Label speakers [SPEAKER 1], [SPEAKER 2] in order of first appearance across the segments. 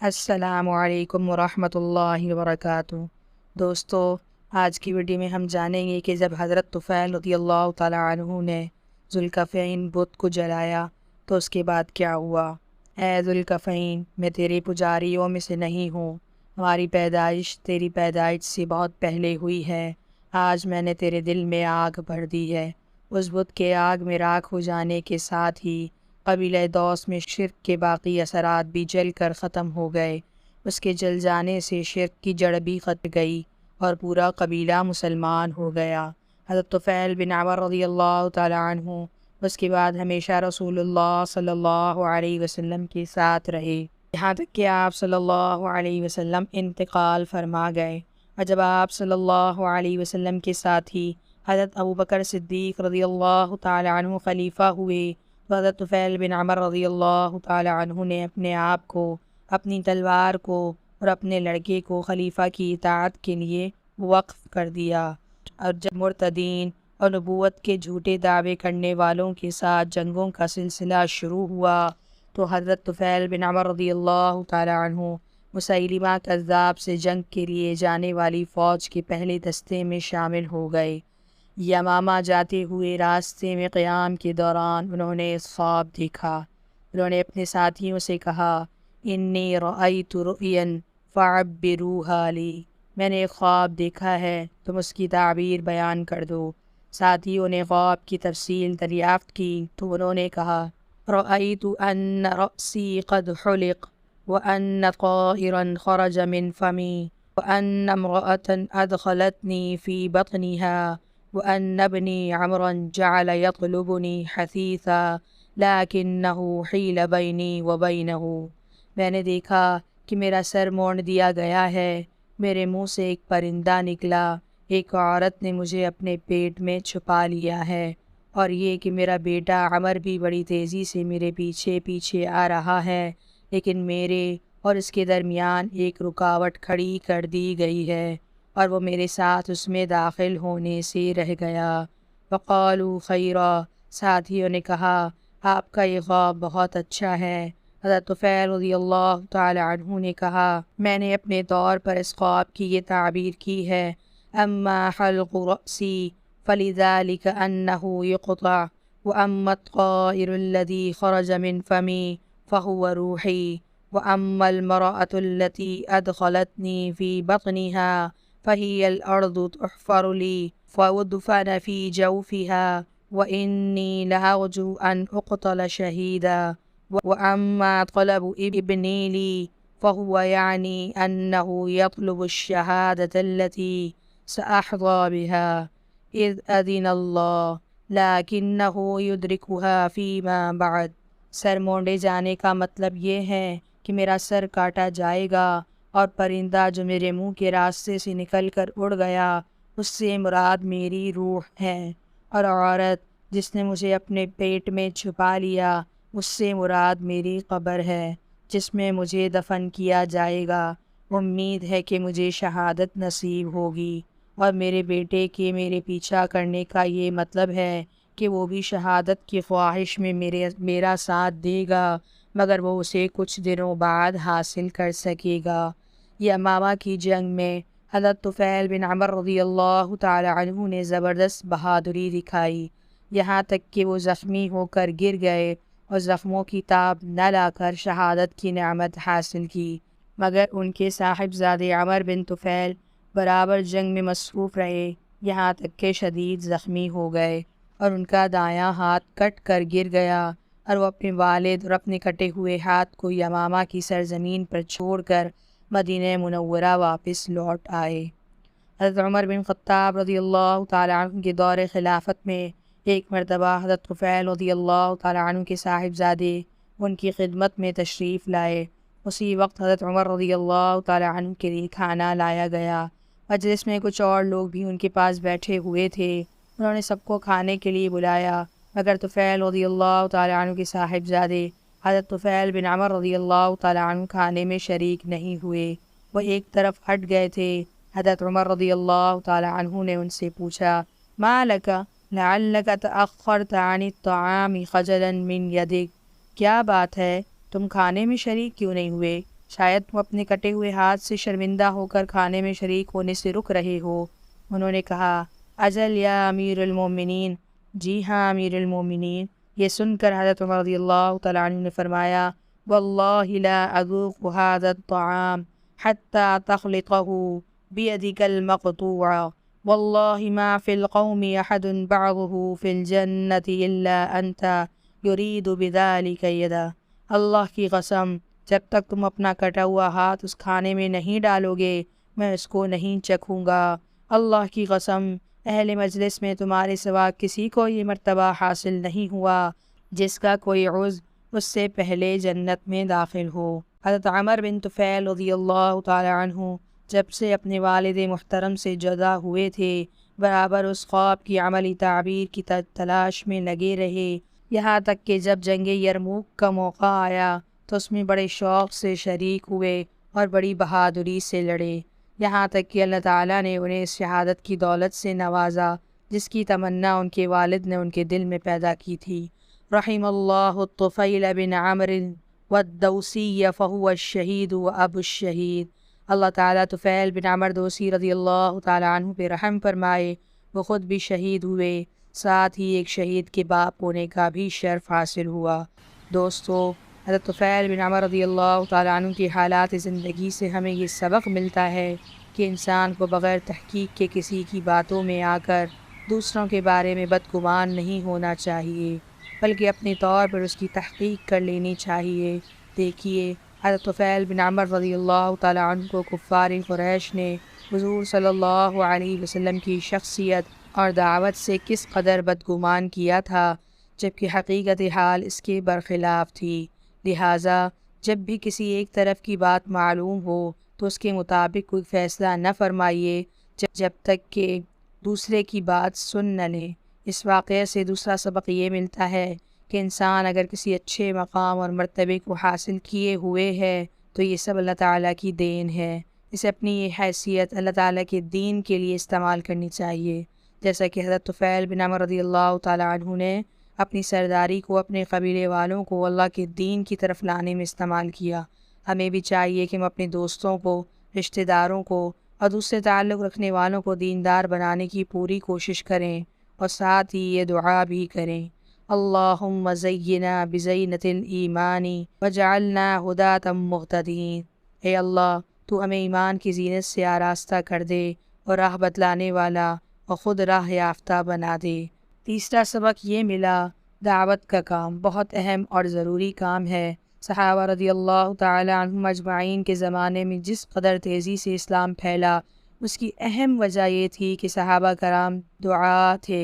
[SPEAKER 1] السلام علیکم ورحمۃ اللہ وبرکاتہ۔ دوستو، آج کی ویڈیو میں ہم جانیں گے کہ جب حضرت طفیل رضی اللہ تعالیٰ عنہ نے ذوالکفین بت کو جلایا تو اس کے بعد کیا ہوا۔ اے ذوالکفین، میں تیرے پجاریوں میں سے نہیں ہوں، ہماری پیدائش تیری پیدائش سے بہت پہلے ہوئی ہے۔ آج میں نے تیرے دل میں آگ بھر دی ہے۔ اس بت کے آگ میں راکھ ہو جانے کے ساتھ ہی قبیلہ دوس میں شرک کے باقی اثرات بھی جل کر ختم ہو گئے۔ اس کے جل جانے سے شرک کی جڑ بھی ختم گئی اور پورا قبیلہ مسلمان ہو گیا۔ حضرت طفیل بن عمر رضی اللہ تعالیٰ عنہ اس کے بعد ہمیشہ رسول اللہ صلی اللہ علیہ وسلم کے ساتھ رہے، یہاں تک کہ آپ صلی اللہ علیہ وسلم انتقال فرما گئے۔ اور جب آپ صلی اللہ علیہ وسلم کے ساتھ ہی حضرت ابوبکر صدیق رضی اللہ تعالیٰ عنہ خلیفہ ہوئے تو حضرت طفیل بن عمر رضی اللہ تعالیٰ عنہ نے اپنے آپ کو، اپنی تلوار کو اور اپنے لڑکے کو خلیفہ کی اطاعت کے لیے وقف کر دیا۔ اور جب مرتدین اور نبوت کے جھوٹے دعوے کرنے والوں کے ساتھ جنگوں کا سلسلہ شروع ہوا تو حضرت طفیل بن عمر رضی اللہ تعالیٰ عنہ مسیلمہ کذاب سے جنگ کے لیے جانے والی فوج کے پہلے دستے میں شامل ہو گئے۔ یمامہ جاتے ہوئے راستے میں قیام کے دوران انہوں نے خواب دیکھا۔ انہوں نے اپنے ساتھیوں سے کہا، انی رأیت رؤیا فعبروہا لی، میں نے ایک خواب دیکھا ہے، تم اس کی تعبیر بیان کر دو۔ ساتھیوں نے خواب کی تفصیل دریافت کی تو انہوں نے کہا، رأیت ان رأسی قد حلق وان طائرا خرج من فمی وان امرأة ادخلتنی فی بطنها وأن ابني عمرا جعل يطلبني حثيثا لكنه حيل بيني وبينه۔ میں نے دیکھا کہ میرا سر موڑ دیا گیا ہے، میرے منہ سے ایک پرندہ نکلا، ایک عورت نے مجھے اپنے پیٹ میں چھپا لیا ہے، اور یہ کہ میرا بیٹا عمر بھی بڑی تیزی سے میرے پیچھے پیچھے آ رہا ہے، لیکن میرے اور اس کے درمیان ایک رکاوٹ کھڑی کر دی گئی ہے اور وہ میرے ساتھ اس میں داخل ہونے سے رہ گیا۔ وقالوا خیرا، ساتھیوں نے کہا، آپ کا یہ خواب بہت اچھا ہے۔ حضرت طفیل رضی اللہ تعالی عنہ نے کہا، میں نے اپنے طور پر اس خواب کی یہ تعبیر کی ہے، اما حلق رأسی فلذلك انه يقطع واما الطائر الذي خرج من فمی فهو روحی واما المرأة التي ادخلتني في بطنها فهي الأرض تحفر لي فأدفن في جوفها وإني لأرجو أن أقتل شهيدا وأما طلب ابني لي فهو يعني أنه يطلب الشهادة التي سأحظى بها إذ أذن الله لكنه يدركها فيما بعد۔ سر مونڈے جانے کا مطلب یہ ہے کہ میرا سر کاٹا جائے گا اور پرندہ جو میرے منہ کے راستے سے نکل کر اڑ گیا اس سے مراد میری روح ہے، اور عورت جس نے مجھے اپنے پیٹ میں چھپا لیا اس سے مراد میری قبر ہے جس میں مجھے دفن کیا جائے گا۔ امید ہے کہ مجھے شہادت نصیب ہوگی، اور میرے بیٹے کے میرے پیچھا کرنے کا یہ مطلب ہے کہ وہ بھی شہادت کی خواہش میں میرا ساتھ دے گا، مگر وہ اسے کچھ دنوں بعد حاصل کر سکے گا۔ یمامہ کی جنگ میں حضرت طفیل بن عمر رضی اللہ تعالی عنہ نے زبردست بہادری دکھائی، یہاں تک کہ وہ زخمی ہو کر گر گئے اور زخموں کی تاب نہ لا کر شہادت کی نعمت حاصل کی، مگر ان کے صاحبزادے عمر بن طفیل برابر جنگ میں مصروف رہے، یہاں تک کہ شدید زخمی ہو گئے اور ان کا دایاں ہاتھ کٹ کر گر گیا، اور وہ اپنے والد اور اپنے کٹے ہوئے ہاتھ کو یمامہ کی سرزمین پر چھوڑ کر مدینہ منورہ واپس لوٹ آئے۔ حضرت عمر بن خطاب رضی اللہ تعالیٰ عنہ کے دور خلافت میں ایک مرتبہ حضرت طفیل رضی اللہ تعالیٰ عنہ کے صاحبزادے ان کی خدمت میں تشریف لائے۔ اسی وقت حضرت عمر رضی اللہ تعالیٰ عنہ کے لیے کھانا لایا گیا، مجلس میں کچھ اور لوگ بھی ان کے پاس بیٹھے ہوئے تھے۔ انہوں نے سب کو کھانے کے لیے بلایا، مگر طفیل رضی اللہ تعالیٰ عنہ کے صاحبزادے حضرت طفیل بن عمر رضی اللہ تعالیٰ عنہ کھانے میں شریک نہیں ہوئے، وہ ایک طرف ہٹ گئے تھے۔ حضرت عمر رضی اللہ تعالیٰ عنہ نے ان سے پوچھا، ما لک لعلک تأخرت عن الطعام خجلا من یدک، کیا بات ہے، تم کھانے میں شریک کیوں نہیں ہوئے؟ شاید تم اپنے کٹے ہوئے ہاتھ سے شرمندہ ہو کر کھانے میں شریک ہونے سے رک رہے ہو۔ انہوں نے کہا، اجل یا امیر المومنین، جی ہاں امیر المومنین۔ یہ سن کر حضرت عمر رضی اللہ تعالیٰ عنہ نے فرمایا، واللہ لا اذوق هذا الطعام حتى تخلطه بيدك المقطوعة، والله ما في القوم أحد بعضه في الجنة إلا أنت يريد بذلك يدا۔ اللہ کی قسم، جب تک تم اپنا کٹا ہوا ہاتھ اس کھانے میں نہیں ڈالو گے میں اس کو نہیں چکھوں گا۔ اللہ کی قسم، اہل مجلس میں تمہارے سوا کسی کو یہ مرتبہ حاصل نہیں ہوا جس کا کوئی عضو اس سے پہلے جنت میں داخل ہو۔ حضرت عمر بن طفیل رضی اللہ تعالی عنہ جب سے اپنے والد محترم سے جدا ہوئے تھے، برابر اس خواب کی عملی تعبیر کی تلاش میں لگے رہے، یہاں تک کہ جب جنگ یرموک کا موقع آیا تو اس میں بڑے شوق سے شریک ہوئے اور بڑی بہادری سے لڑے، یہاں تک کہ اللہ تعالیٰ نے انہیں اس شہادت کی دولت سے نوازا جس کی تمنا ان کے والد نے ان کے دل میں پیدا کی تھی۔ رحم اللہ الطفیل بن عمر والدوسی فہو الشہید و ابو الشہید۔ اللہ تعالیٰ طفیل بن عمر دوسی رضی اللہ تعالیٰ عنہ پہ رحم فرمائے، وہ خود بھی شہید ہوئے، ساتھ ہی ایک شہید کے باپ ہونے کا بھی شرف حاصل ہوا۔ دوستو، حضرت طفیل بن عمر رضی اللہ تعالیٰ عنہ کی حالات زندگی سے ہمیں یہ سبق ملتا ہے کہ انسان کو بغیر تحقیق کے کسی کی باتوں میں آ کر دوسروں کے بارے میں بدگمان نہیں ہونا چاہیے، بلکہ اپنے طور پر اس کی تحقیق کر لینی چاہیے۔ دیکھیے، حضرت طفیل بن عمر رضی اللہ تعالیٰ عنہ کو کفار قریش نے حضور صلی اللہ علیہ وسلم کی شخصیت اور دعوت سے کس قدر بدگمان کیا تھا، جبکہ حقیقت حال اس کے برخلاف تھی۔ لہٰذا جب بھی کسی ایک طرف کی بات معلوم ہو تو اس کے مطابق کوئی فیصلہ نہ فرمائیے جب تک کہ دوسرے کی بات سن نہ لیں۔ اس واقعے سے دوسرا سبق یہ ملتا ہے کہ انسان اگر کسی اچھے مقام اور مرتبے کو حاصل کیے ہوئے ہے تو یہ سب اللہ تعالیٰ کی دین ہے، اسے اپنی یہ حیثیت اللہ تعالیٰ کے دین کے لیے استعمال کرنی چاہیے، جیسا کہ حضرت طفیل بن عمر رضی اللہ تعالیٰ عنہ نے اپنی سرداری کو اپنے قبیلے والوں کو اللہ کے دین کی طرف لانے میں استعمال کیا۔ ہمیں بھی چاہیے کہ ہم اپنے دوستوں کو، رشتہ داروں کو اور دوسرے تعلق رکھنے والوں کو دیندار بنانے کی پوری کوشش کریں اور ساتھ ہی یہ دعا بھی کریں، اللہم زینا بزینۃ الایمان وجعلنا ھداۃ مہتدین۔ اے اللہ، تو ہمیں ایمان کی زینت سے آراستہ کر دے اور راہ بتلانے والا اور خود راہ یافتہ بنا دے۔ تیسرا سبق یہ ملا، دعوت کا کام بہت اہم اور ضروری کام ہے۔ صحابہ رضی اللہ تعالی عنہم اجمعین کے زمانے میں جس قدر تیزی سے اسلام پھیلا، اس کی اہم وجہ یہ تھی کہ صحابہ کرام دعا تھے،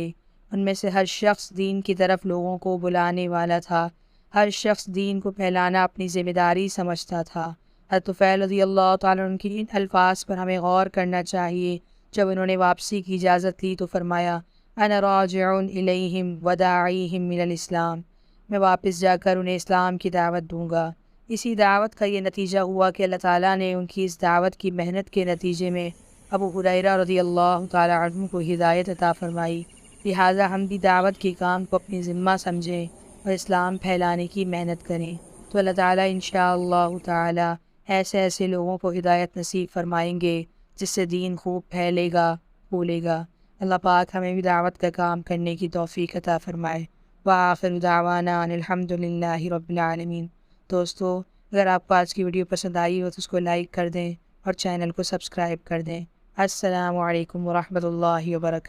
[SPEAKER 1] ان میں سے ہر شخص دین کی طرف لوگوں کو بلانے والا تھا، ہر شخص دین کو پھیلانا اپنی ذمہ داری سمجھتا تھا۔ حضرت طفیل رضی اللہ تعالیٰ عنہ کی ان الفاظ پر ہمیں غور کرنا چاہیے۔ جب انہوں نے واپسی کی اجازت لی تو فرمایا، انا راجع الیہم وداعیہم من الاسلام، میں واپس جا کر انہیں اسلام کی دعوت دوں گا۔ اسی دعوت کا یہ نتیجہ ہوا کہ اللہ تعالیٰ نے ان کی اس دعوت کی محنت کے نتیجے میں ابو ہریرہ رضی اللہ تعالیٰ عنہ کو ہدایت عطا فرمائی۔ لہٰذا ہم بھی دعوت کے کام کو اپنی ذمہ سمجھیں اور اسلام پھیلانے کی محنت کریں تو اللہ تعالیٰ انشاءاللہ تعالیٰ ایسے لوگوں کو ہدایت نصیب فرمائیں گے جس سے دین خوب پھیلے گا، پھولے گا۔ اللہ پاک ہمیں بھی دعوت کا کام کرنے کی توفیق عطا فرمائے۔ وآخر دعوانا ان الحمدللہ رب العالمین۔ دوستو، اگر آپ کو آج کی ویڈیو پسند آئی ہو تو اس کو لائک کر دیں اور چینل کو سبسکرائب کر دیں۔ السلام علیکم ورحمۃ اللہ وبرکاتہ۔